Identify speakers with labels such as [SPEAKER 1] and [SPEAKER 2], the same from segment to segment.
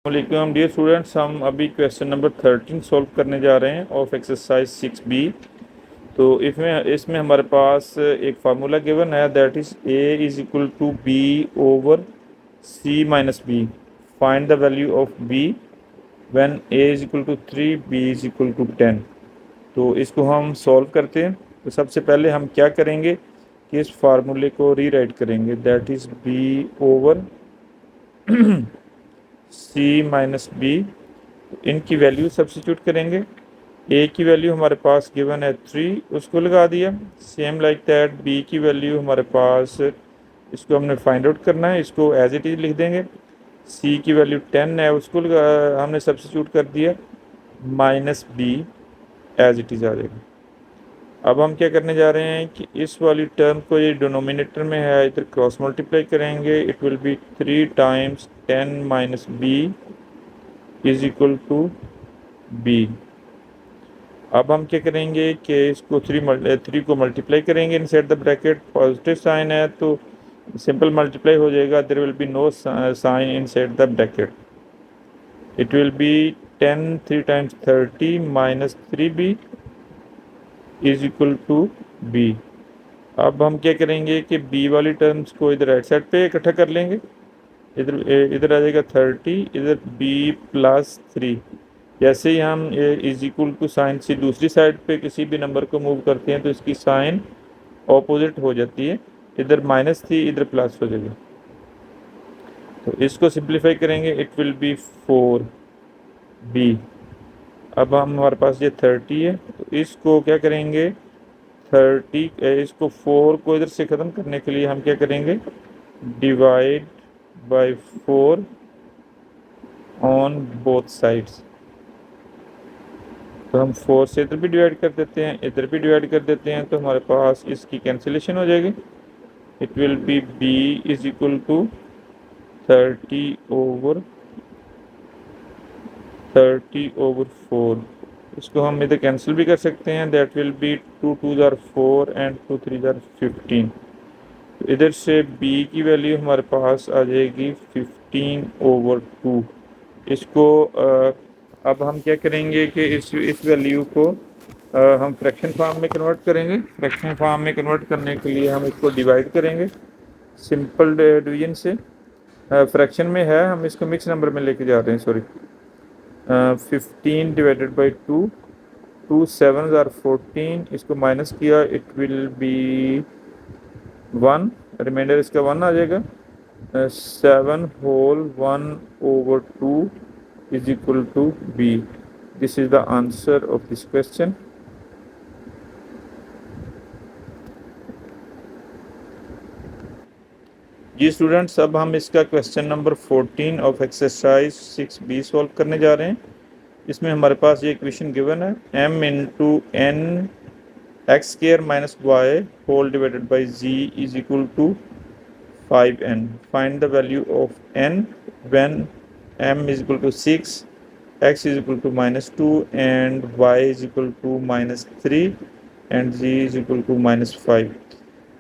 [SPEAKER 1] वालेकुम dear students, हम अभी क्वेश्चन नंबर 13 सॉल्व करने जा रहे हैं ऑफ एक्सरसाइज 6B। तो इसमें इसमें हमारे पास एक फार्मूला गिवन है, that is a is equal to b over c minus b. Find the value of b when a is equal to 3, b is equal to 10। तो इसको हम सॉल्व करते हैं। तो सबसे पहले हम क्या करेंगे कि इस फार्मूले को रीराइट करेंगे, that is b over c minus b. इनकी वैल्यू सब्स्टिट्यूट करेंगे। ए की वैल्यू हमारे पास गिवन है 3, उसको लगा दिया। सेम लाइक दैट बी की वैल्यू हमारे पास, इसको हमने फाइंड आउट करना है, इसको एज इट इज लिख देंगे। सी की वैल्यू 10 है, उसको हमने सब्स्टिट्यूट कर दिया। Minus B as it is आ जाएगा। अब हम क्या करने जा रहे हैं कि इस वाली टर्म को, ये डिनोमिनेटर में है, इधर क्रॉस मल्टीप्लाई करेंगे। It will be 3 times 10 minus b is equal to b. अब हम क्या करेंगे कि इसको 3 को मल्टीप्लाई करेंगे inside the bracket. Positive sign है तो सिंपल मल्टीप्लाई हो जाएगा, there will be no sign inside the bracket. It will be 10 3 times 30 minus 3b is equal to b। अब हम क्या करेंगे कि b वाली टर्म्स को इधर राइट साइड पे इकट्ठा कर लेंगे। इधर इधर आ जाएगा 30, इधर b प्लस 3। जैसे ही हम इज इक्वल टू साइन से दूसरी साइड पे किसी भी नंबर को मूव करते हैं तो इसकी साइन ऑपोजिट हो जाती है। इधर माइनस थी, इधर प्लस हो जाएगी। तो इसको सिंप्लीफाई करेंगे, इट विल बी 4b। अब हमारे पास ये 30 है, तो इसको क्या करेंगे, 30 इसको 4 को इधर से ख़त्म करने के लिए हम क्या करेंगे, divide by 4 on both sides. तो हम 4 से इधर भी डिवाइड कर देते हैं, इधर भी डिवाइड कर देते हैं, तो हमारे पास इसकी कैंसिलेशन हो जाएगी। It will be b is equal to 30/4। इसको हम इधर कैंसिल भी कर सकते हैं, that will be 2 2s are 4 and 2 3s are 15। तो इधर से b की वैल्यू हमारे पास आ जाएगी 15/2। इसको अब हम क्या करेंगे कि इस वैल्यू को हम फ्रैक्शन फॉर्म में कन्वर्ट करेंगे। फ्रैक्शन फॉर्म में कन्वर्ट करने के लिए हम इसको डिवाइड करेंगे सिंपल डिवीजन से। फ्रैक्शन में है, हम इसको मिक्स नंबर में लेके जा रहे हैं, sorry. 15 divided by 2, 2 7s are 14, इसको माइनस किया, इट विल बी 1, रिमाइंडर इसका 1 आ जाएगा। 7/1/2 is equal to b. This is the answer of this question. जी स्टूडेंट्स, अब हम इसका question number 14 of exercise 6B solve करने जा रहे हैं। इसमें हमारे पास ये इक्वेशन गिवन है, m into n x square minus y whole divided by z is equal to 5n। Find the value of n when m is equal to 6, x is equal to -2 and y is equal to -3 and z is equal to -5।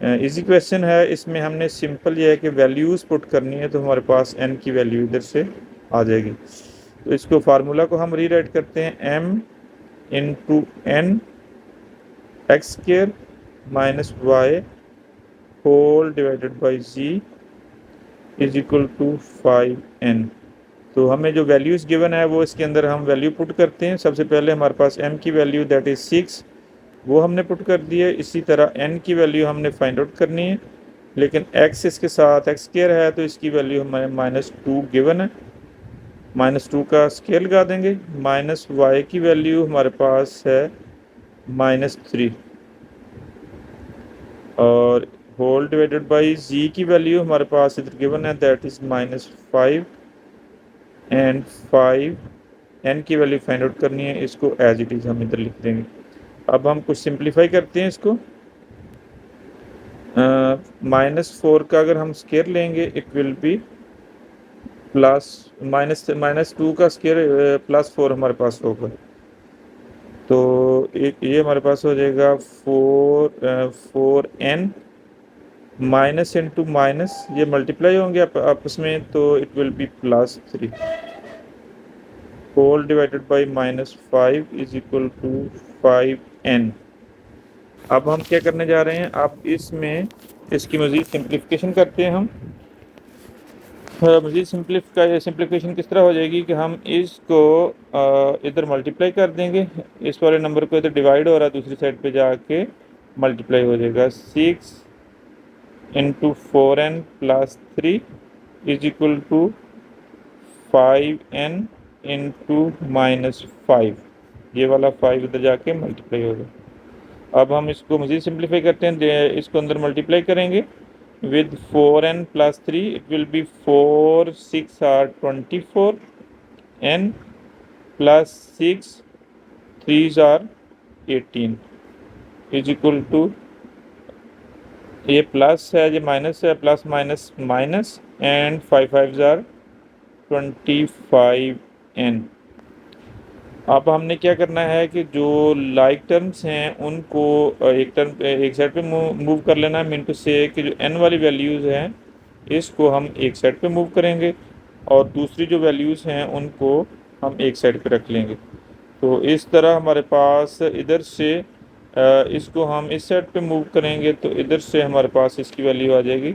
[SPEAKER 1] Easy question है। इसमें हमने simple ये है कि values put करनी है, तो हमारे पास n की वैल्यू इधर से आ जाएगी। तो इसको फार्मूला को हम रीराइट करते हैं, m into n x square minus y whole divided by z is equal to 5n। तो हमें जो वैल्यूज़ गिवन है वो इसके अंदर हम वैल्यू पुट करते हैं। सबसे पहले हमारे पास m की वैल्यू दैट इज़ 6, वो हमने पुट कर दी है। इसी तरह n की वैल्यू हमने फाइंड आउट करनी है, लेकिन x इसके साथ एक्स स्क्वायर है तो इसकी वैल्यू हमें -2 गिवन है, -2 का स्क्वायर लगा देंगे। माइनस y की वैल्यू हमारे पास है -3 और होल डिवाइडेड बाई z की वैल्यू हमारे पास इधर गिवन है, दैट इज़ -5 एंड 5। n की वैल्यू फाइंड आउट करनी है, इसको एज इट इज़ हम इधर लिख देंगे। अब हम कुछ सिंप्लीफाई करते हैं इसको। -4 का अगर हम स्क्वायर लेंगे, इट विल बी प्लस -2 का स्क्वायर +4 हमारे पास होगा। तो ये हमारे पास हो जाएगा 4n माइनस इंटू माइनस, ये मल्टीप्लाई होंगे आपस में, तो it will be +3। Whole divided by -5 is equal to 5n। अब हम क्या करने जा रहे हैं, अब इसमें इसकी मज़ीद सिंप्लीफिकेशन करते हैं हम। मज़ीद सिंप्लीफिकेशन किस तरह हो जाएगी कि हम इसको इधर मल्टीप्लाई कर देंगे, इस वाले नंबर को इधर डिवाइड हो रहा है, दूसरी साइड पे जाके मल्टीप्लाई हो जाएगा। 6 into 4n plus 3 is equal to 5n into -5। ये वाला 5 इधर जाके मल्टीप्लाई होगा। अब हम इसको मज़ीद सिंप्लीफाई करते हैं, इसको अंदर मल्टीप्लाई करेंगे with 4n plus 3 it will be 4 6 are 24 n plus 6 3s are 18 is equal to, ये प्लस है ये माइनस है, plus minus minus and 5 5s are 25n। अब हमने क्या करना है कि जो लाइक टर्म्स हैं उनको एक साइड पे मूव कर लेना है, मीन टू से कि जो n वाली वैल्यूज़ हैं इसको हम एक साइड पे मूव करेंगे और दूसरी जो वैल्यूज़ हैं उनको हम एक साइड पे रख लेंगे। तो इस तरह हमारे पास इधर से इसको हम इस साइड पे मूव करेंगे तो इधर से हमारे पास इसकी वैल्यू आ जाएगी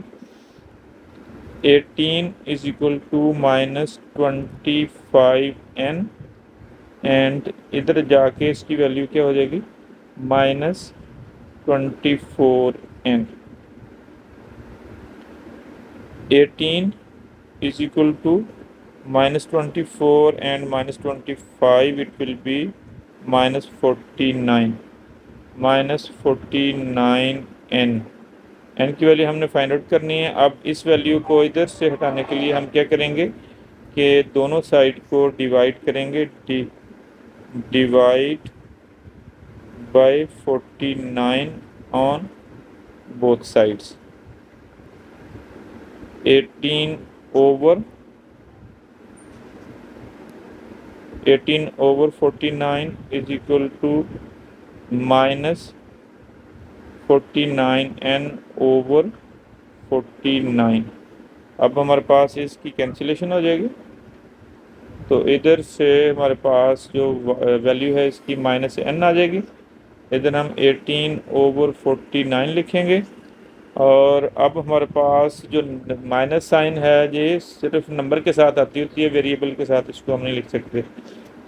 [SPEAKER 1] 18 is equal to -25n and इधर जाके इसकी वैल्यू क्या हो जाएगी -24n। 18 is equal to -24 and -25, it will be -49 -49n। n की वैल्यू हमने फाइंड आउट करनी है। अब इस वैल्यू को इधर से हटाने के लिए हम क्या करेंगे कि दोनों साइड को डिवाइड करेंगे, divide by 49 on both sides. 18 over 49 is equal to -49n over 49। अब हमारे पास इसकी कैंसिलेशन हो जाएगी, तो इधर से हमारे पास जो वैल्यू है इसकी -n आ जाएगी। इधर हम 18 over 49 लिखेंगे और अब हमारे पास जो माइनस साइन है ये सिर्फ नंबर के साथ आती होती है, वेरिएबल के साथ इसको हम नहीं लिख सकते।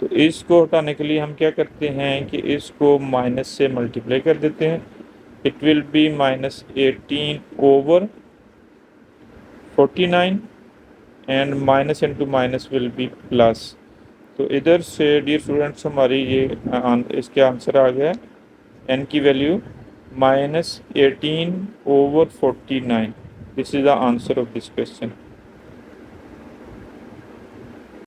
[SPEAKER 1] तो इसको हटाने के लिए हम क्या करते हैं कि इसको माइनस से मल्टीप्लाई कर देते हैं। It will B -18 over 49 and minus into minus will be plus. तो इधर से डियर स्टूडेंट्स हमारी ये इसके आंसर आ गया n की value -18 over 49। This is the answer of this question.